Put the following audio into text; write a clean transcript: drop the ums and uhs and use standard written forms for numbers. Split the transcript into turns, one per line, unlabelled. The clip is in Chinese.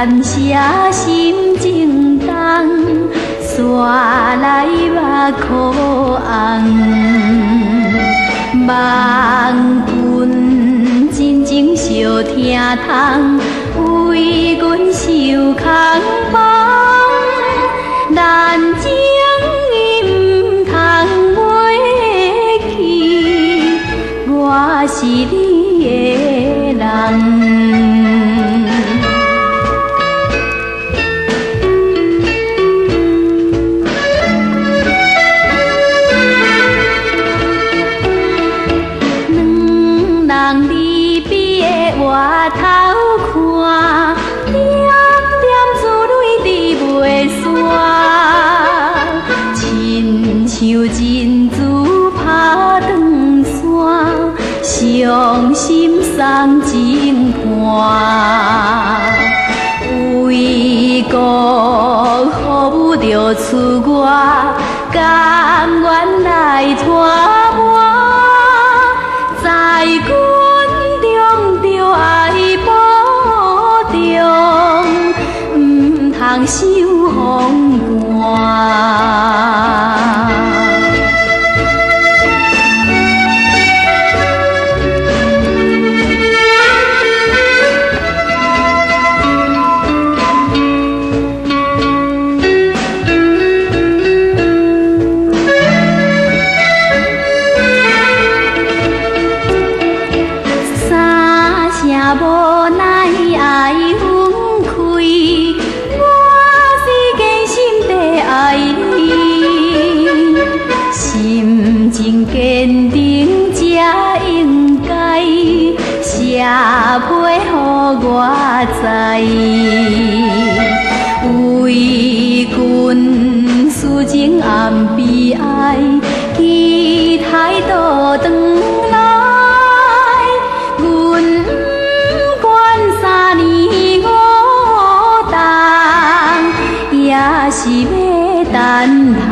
感谢心情重，刷来目眶红。望君真情相听通，为阮受空房。难情伊毋通袂去，我是你的人。人离别的外头看，点点珠泪滴袂煞，亲像珍珠拍长线，伤心送情伴。为国服务着出我，甘愿来拖磨。在阮中着爱保重，毋通受风寒。无奈爱分开，我是真心地爱你，心情坚定才应该，写批予我知。为君思情暗悲哀，期待倒转来。也是要等待。